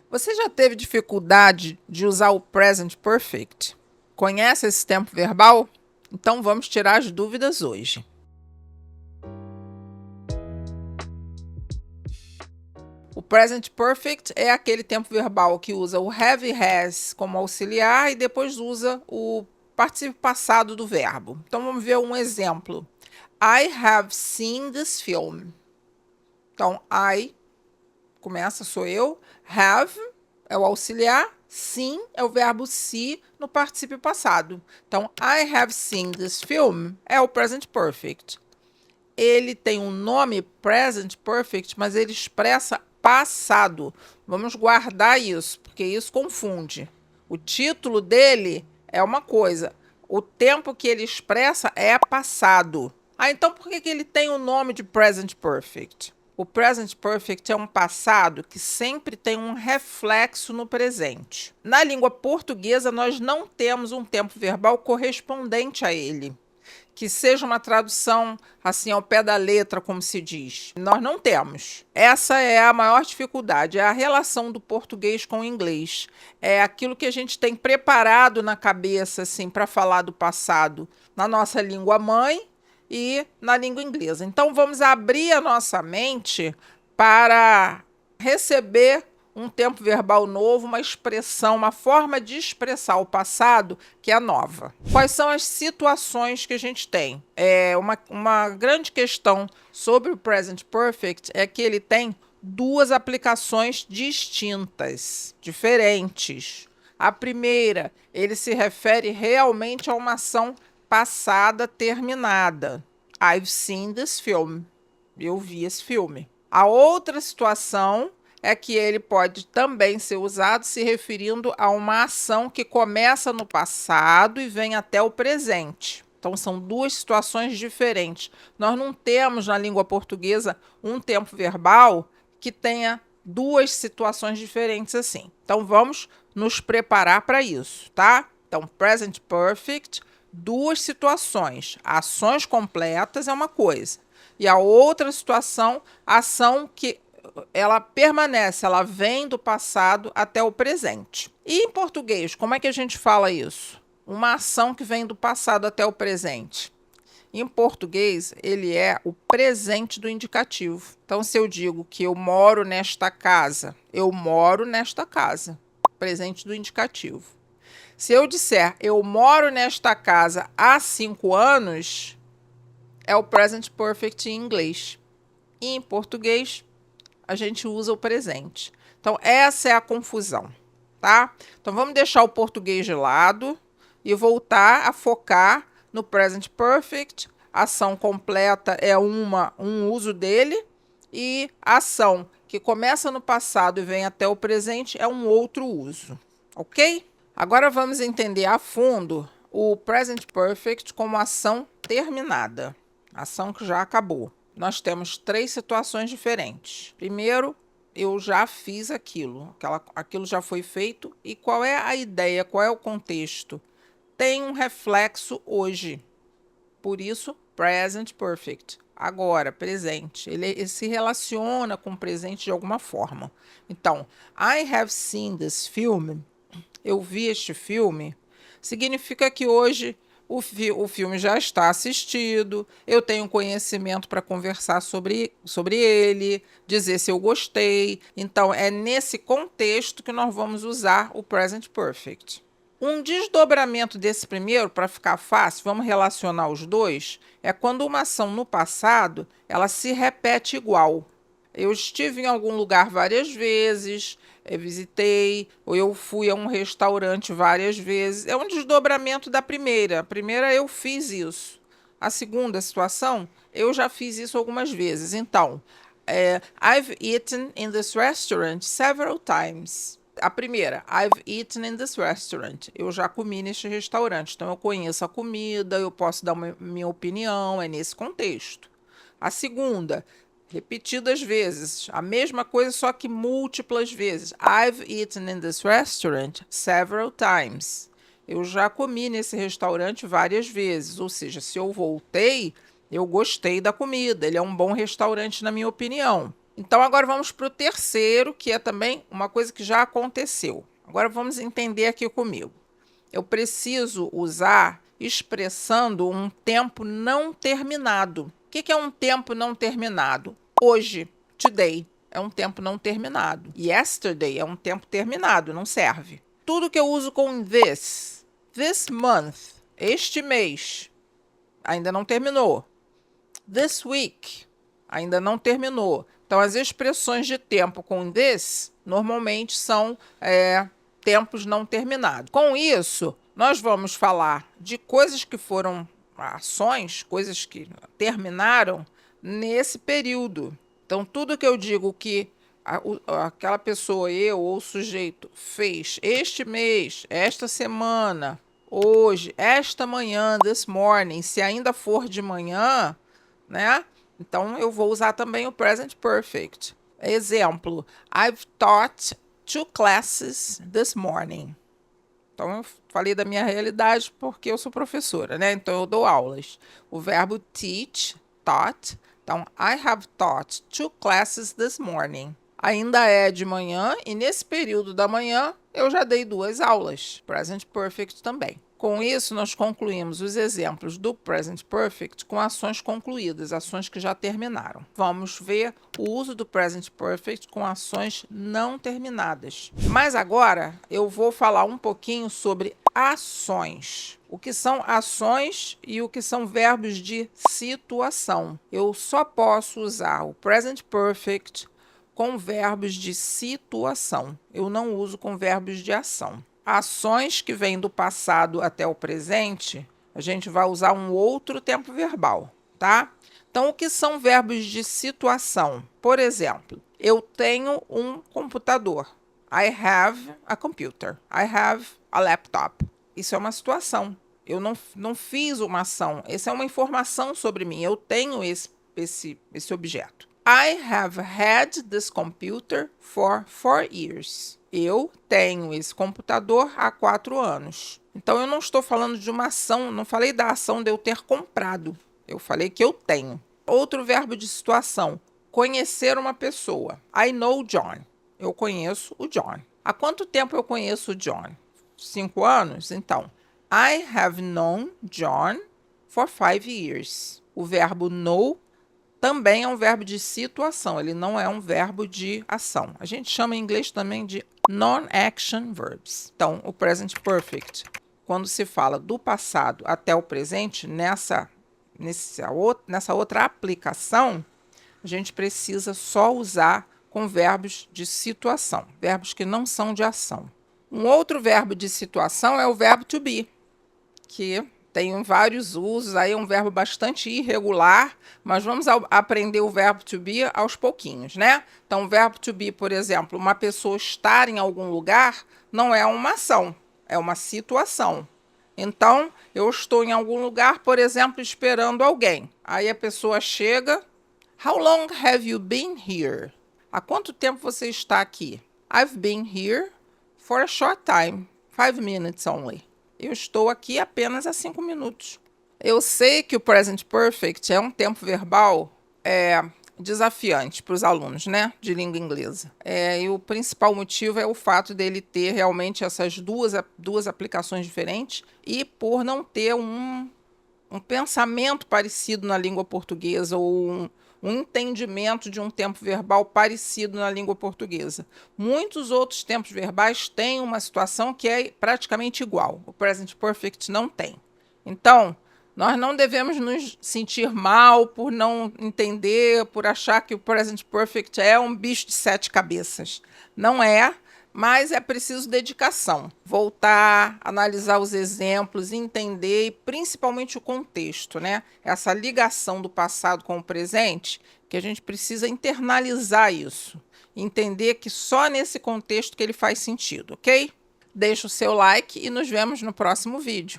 Você já teve dificuldade de usar o present perfect? Conhece esse tempo verbal? Então vamos tirar as dúvidas hoje. O present perfect é aquele tempo verbal que usa o have e has como auxiliar e depois usa o particípio passado do verbo. Então vamos ver um exemplo. I have seen this film. Então, I começa, sou eu. Have é o auxiliar. Seen é o verbo see no particípio passado. Então, I have seen this film é o present perfect. Ele tem um nome present perfect, mas ele expressa passado. Vamos guardar isso, porque isso confunde. O título dele é uma coisa, o tempo que ele expressa é passado. Então por que ele tem o nome de present perfect? O present perfect é um passado que sempre tem um reflexo no presente. Na língua portuguesa, nós não temos um tempo verbal correspondente a ele, que seja uma tradução assim ao pé da letra, como se diz. Nós não temos. Essa é a maior dificuldade, é a relação do português com o inglês. É aquilo que a gente tem preparado na cabeça assim para falar do passado na nossa língua mãe e na língua inglesa. Então vamos abrir a nossa mente para receber um tempo verbal novo, uma expressão, uma forma de expressar o passado que é nova. Quais são as situações que a gente tem? Uma grande questão sobre o present perfect é que ele tem duas aplicações distintas, diferentes. A primeira, ele se refere realmente a uma ação passada terminada. I've seen this film. Eu vi esse filme. A outra situação é que ele pode também ser usado se referindo a uma ação que começa no passado e vem até o presente. Então, são duas situações diferentes. Nós não temos na língua portuguesa um tempo verbal que tenha duas situações diferentes assim. Então, vamos nos preparar para isso, tá? Então, present perfect, duas situações. Ações completas é uma coisa. E a outra situação, ação que ela permanece, ela vem do passado até o presente. E em português, como é que a gente fala isso? Uma ação que vem do passado até o presente. Em português, ele é o presente do indicativo. Então, se eu digo que eu moro nesta casa, eu moro nesta casa. Presente do indicativo. Se eu disser eu moro nesta casa há 5 anos, é o present perfect em inglês. E em português, a gente usa o presente. Então, essa é a confusão, tá? Então, vamos deixar o português de lado e voltar a focar no present perfect. Ação completa é um uso dele e ação que começa no passado e vem até o presente é um outro uso, ok? Agora vamos entender a fundo o present perfect como ação terminada, ação que já acabou. Nós temos 3 situações diferentes. Primeiro, eu já fiz aquilo, aquilo já foi feito. E qual é a ideia, qual é o contexto? Tem um reflexo hoje. Por isso, present perfect. Agora, presente. Ele se relaciona com o presente de alguma forma. Então, I have seen this film. Eu vi este filme. Significa que hoje o filme já está assistido, eu tenho conhecimento para conversar sobre ele, dizer se eu gostei. Então, é nesse contexto que nós vamos usar o present perfect. Um desdobramento desse primeiro, para ficar fácil, vamos relacionar os dois, é quando uma ação no passado ela se repete igual. Eu estive em algum lugar várias vezes, eu visitei, ou eu fui a um restaurante várias vezes. É um desdobramento da primeira. A primeira eu fiz isso. A segunda situação, eu já fiz isso algumas vezes. Então, I've eaten in this restaurant several times. A primeira, I've eaten in this restaurant. Eu já comi neste restaurante. Então, eu conheço a comida, eu posso dar minha opinião, é nesse contexto. A segunda, repetidas vezes, a mesma coisa, só que múltiplas vezes. I've eaten in this restaurant several times. Eu já comi nesse restaurante várias vezes. Ou seja, se eu voltei, eu gostei da comida. Ele é um bom restaurante, na minha opinião. Então, agora vamos para o terceiro, que é também uma coisa que já aconteceu. Agora vamos entender aqui comigo. Eu preciso usar expressando um tempo não terminado. O que é um tempo não terminado? Hoje, today, é um tempo não terminado. Yesterday é um tempo terminado, não serve. Tudo que eu uso com this month, este mês, ainda não terminou. This week, ainda não terminou. Então, as expressões de tempo com this, normalmente são tempos não terminados. Com isso, nós vamos falar de coisas que foram ações, coisas que terminaram nesse período. Então, tudo que eu digo que aquela pessoa, eu ou o sujeito, fez este mês, esta semana, hoje, esta manhã, this morning, se ainda for de manhã, né? Então, eu vou usar também o present perfect. Exemplo, I've taught 2 classes this morning. Então, eu falei da minha realidade porque eu sou professora, né? Então, eu dou aulas. O verbo teach, taught. Então, I have taught 2 classes this morning. Ainda é de manhã e nesse período da manhã eu já dei 2 aulas. Present perfect também. Com isso, nós concluímos os exemplos do present perfect com ações concluídas, ações que já terminaram. Vamos ver o uso do present perfect com ações não terminadas. Mas agora eu vou falar um pouquinho sobre ações. O que são ações e o que são verbos de situação. Eu só posso usar o present perfect com verbos de situação. Eu não uso com verbos de ação. Ações que vêm do passado até o presente, a gente vai usar um outro tempo verbal, tá? Então, o que são verbos de situação? Por exemplo, eu tenho um computador. I have a computer. I have a laptop. Isso é uma situação. Eu não fiz uma ação. Essa é uma informação sobre mim. Eu tenho esse objeto. I have had this computer for 4 years. Eu tenho esse computador há 4 anos. Então, eu não estou falando de uma ação, não falei da ação de eu ter comprado. Eu falei que eu tenho. Outro verbo de situação, conhecer uma pessoa. I know John. Eu conheço o John. Há quanto tempo eu conheço o John? 5 anos? Então, I have known John for 5 years. O verbo know também é um verbo de situação, ele não é um verbo de ação. A gente chama em inglês também de non-action verbs. Então, o present perfect, quando se fala do passado até o presente, nessa outra aplicação, a gente precisa só usar com verbos de situação, verbos que não são de ação. Um outro verbo de situação é o verbo to be, que tem vários usos, aí é um verbo bastante irregular, mas vamos aprender o verbo to be aos pouquinhos, né? Então, o verbo to be, por exemplo, uma pessoa estar em algum lugar não é uma ação, é uma situação. Então, eu estou em algum lugar, por exemplo, esperando alguém. Aí a pessoa chega. How long have you been here? Há quanto tempo você está aqui? I've been here for a short time, 5 minutes only. Eu estou aqui apenas há 5 minutos. Eu sei que o present perfect é um tempo verbal desafiante para os alunos, né, de língua inglesa. E o principal motivo é o fato dele ter realmente essas duas aplicações diferentes e por não ter um pensamento parecido na língua portuguesa ou um entendimento de um tempo verbal parecido na língua portuguesa. Muitos outros tempos verbais têm uma situação que é praticamente igual. O present perfect não tem. Então, nós não devemos nos sentir mal por não entender, por achar que o present perfect é um bicho de 7 cabeças. Não é, mas é preciso dedicação. Voltar, analisar os exemplos, entender e principalmente o contexto, né? Essa ligação do passado com o presente, que a gente precisa internalizar isso. Entender que só nesse contexto que ele faz sentido, ok? Deixa o seu like e nos vemos no próximo vídeo.